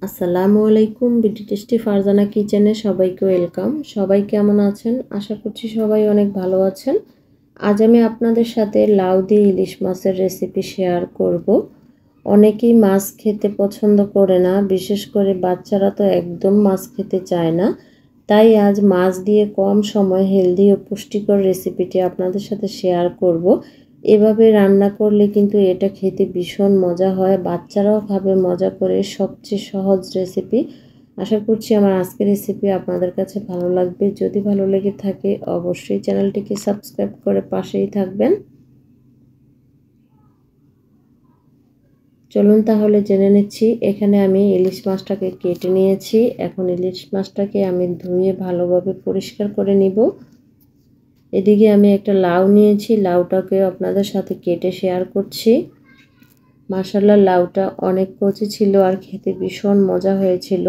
আসসালামু আলাইকুম। BD tasty Farzana কিচেনে সবাইকে ওয়েলকাম। সবাই কেমন আছেন? আশা করছি সবাই অনেক ভালো আছেন। আজ আমি আপনাদের সাথে লাউ দিয়ে ইলিশ মাছের রেসিপি শেয়ার করব। অনেকেই মাছ খেতে পছন্দ করে না, বিশেষ করে বাচ্চারা তো একদম মাছ খেতে চায় না। তাই আজ মাছ দিয়ে কম সময় হেলদি ও পুষ্টিকর রেসিপিটি আপনাদের সাথে শেয়ার করব। এভাবে রান্না করলে কিন্তু এটা খেতে ভীষণ মজা হয়, বাচ্চারাও খাবে মজা করে। সবচেয়ে সহজ রেসিপি। আশা করছি আমার আজকের রেসিপি আপনাদের কাছে ভালো লাগবে। যদি ভালো লেগে থাকে অবশ্যই চ্যানেলটিকে সাবস্ক্রাইব করে পাশেই থাকবেন। চলুন তাহলে জেনে নিচ্ছি। এখানে আমি ইলিশ মাছটাকে কেটে নিয়েছি। এখন ইলিশ মাছটাকে আমি ধুয়ে ভালোভাবে পরিষ্কার করে নিব। এদিকে আমি একটা লাউ নিয়েছি, লাউটাকে আপনাদের সাথে কেটে শেয়ার করছি। মাশাআল্লাহ, লাউটা অনেক কচি ছিল আর খেতে ভীষণ মজা হয়েছিল।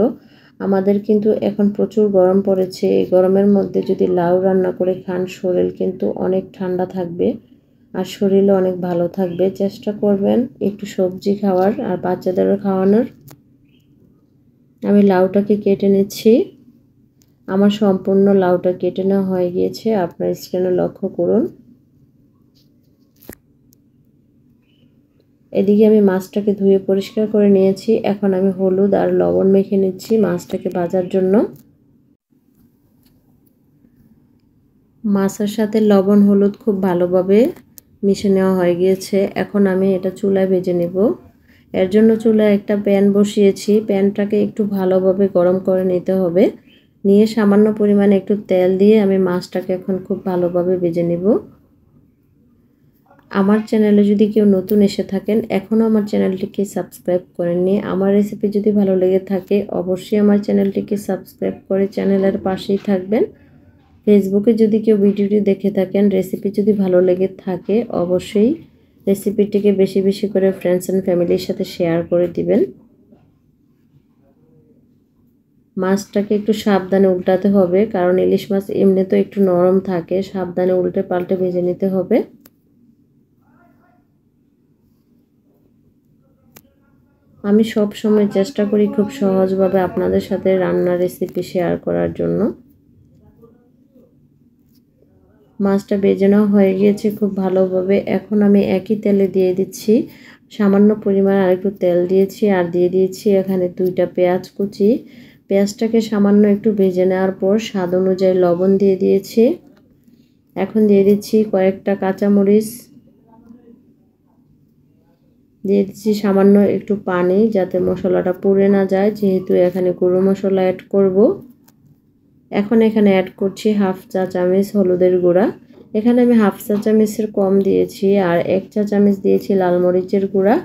আমাদের কিন্তু এখন প্রচুর গরম পড়েছে। এই গরমের মধ্যে যদি লাউ রান্না করে খান শরীর কিন্তু অনেক ঠান্ডা থাকবে আর শরীরও অনেক ভালো থাকবে। চেষ্টা করবেন একটু সবজি খাওয়ার আর বাচ্চাদেরও খাওয়ানোর। আমি লাউটাকে কেটে নিচ্ছি। আমার সম্পূর্ণ লাউটা কেটে নেওয়া হয়ে গিয়েছে, আপনার স্ক্রিনে লক্ষ্য করুন। এদিকে আমি মাছটাকে ধুয়ে পরিষ্কার করে নিয়েছি। এখন আমি হলুদ আর লবণ মেখে নিচ্ছি মাছটাকে ভাজার জন্য। মাছের সাথে লবণ হলুদ খুব ভালোভাবে মিশে নেওয়া হয়ে গিয়েছে। এখন আমি এটা চুলায় ভেজে নেব। এর জন্য চুলায় একটা প্যান বসিয়েছি। প্যানটাকে একটু ভালোভাবে গরম করে নিতে হবে। নিয়ে সামান্য পরিমাণে একটু তেল দিয়ে আমি মাছটাকে এখন খুব ভালোভাবে ভেজে নেব। আমার চ্যানেলে যদি কেউ নতুন এসে থাকেন, এখনও আমার চ্যানেলটিকে সাবস্ক্রাইব করেননি, আমার রেসিপি যদি ভালো লেগে থাকে অবশ্যই আমার চ্যানেলটিকে সাবস্ক্রাইব করে চ্যানেলের পাশেই থাকবেন। ফেসবুকে যদি কেউ ভিডিওটি দেখে থাকেন, রেসিপি যদি ভালো লেগে থাকে অবশ্যই রেসিপিটিকে বেশি বেশি করে ফ্রেন্ডস অ্যান্ড ফ্যামিলির সাথে শেয়ার করে দিবেন। মাছটাকে একটু সাবধানে উল্টাতে হবে, কারণ ইলিশ মাছ এমনি তো একটু নরম থাকে। সাবধানে উল্টে পাল্টে ভেজে নিতে হবে। আমি সব সময় চেষ্টা করি খুব সহজভাবে আপনাদের সাথে রান্নার রেসিপি শেয়ার করার জন্য। মাছটা ভেজে নেওয়া হয়ে গিয়েছে খুব ভালোভাবে। এখন আমি একই তেলে দিয়ে দিচ্ছি, সামান্য পরিমাণ আর একটু তেল দিয়েছি আর দিয়ে দিয়েছি এখানে 2টা পেঁয়াজ কুচি। পেঁয়াজটাকে সামান্য একটু ভেজে নেওয়ার পর স্বাদ অনুযায়ী লবণ দিয়ে দিয়েছি। এখন দিয়ে দিচ্ছি কয়েকটা কাঁচামরিচ, দিয়ে দিচ্ছি সামান্য একটু পানি যাতে মশলাটা পুড়ে না যায়, যেহেতু এখানে গুঁড়ো মশলা অ্যাড করব। এখন এখানে অ্যাড করছি হাফ চা চামচ হলুদের গুঁড়া। এখানে আমি হাফ চা চামচের কম দিয়েছি আর 1 চা চামচ দিয়েছি লাল মরিচের গুঁড়া,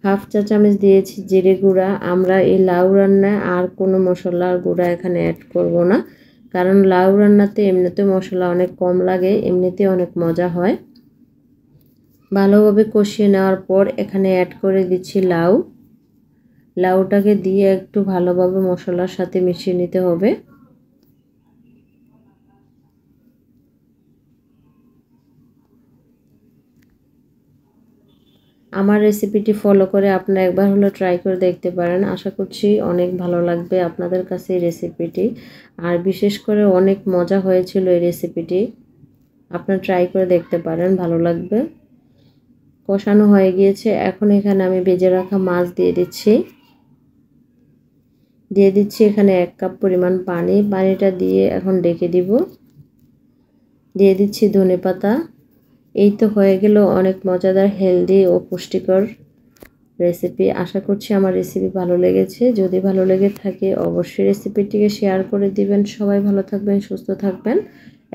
হাফ চা চামচ দিয়েছি জিরে গুঁড়া। আমরা এই লাউ রান্নায় আর কোনো মশলার গুঁড়া এখানে অ্যাড করব না, কারণ লাউ রান্নাতে এমনিতে মশলা অনেক কম লাগে, এমনিতে অনেক মজা হয়। ভালোভাবে কষিয়ে নেওয়ার পর এখানে অ্যাড করে দিচ্ছি লাউ। লাউটাকে দিয়ে একটু ভালোভাবে মশলার সাথে মিশিয়ে নিতে হবে। আমার রেসিপিটি ফলো করে আপনারা একবার হলো ট্রাই করে দেখতে পারেন। আশা করছি অনেক ভালো লাগবে আপনাদের কাছে এই রেসিপিটি। আর বিশেষ করে অনেক মজা হয়েছিল এই রেসিপিটি। আপনারা ট্রাই করে দেখতে পারেন, ভালো লাগবে। কষানো হয়ে গিয়েছে। এখন এখানে আমি ভেজে রাখা মাছ দিয়ে দিচ্ছি। এখানে 1 কাপ পরিমাণ পানি। পানিটা দিয়ে এখন ঢেকে দিব। দিয়ে দিচ্ছি ধনেপাতা। এই তো হয়ে গেল অনেক মজাদার, হেলদি ও পুষ্টিকর রেসিপি। আশা করছি আমার রেসিপি ভালো লেগেছে। যদি ভালো লেগে থাকে অবশ্যই রেসিপিটিকে শেয়ার করে দিবেন। সবাই ভালো থাকবেন, সুস্থ থাকবেন।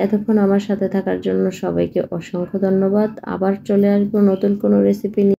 এতক্ষণ আমার সাথে থাকার জন্য সবাইকে অসংখ্য ধন্যবাদ। আবার চলে আসবো নতুন কোনো রেসিপি নিয়ে।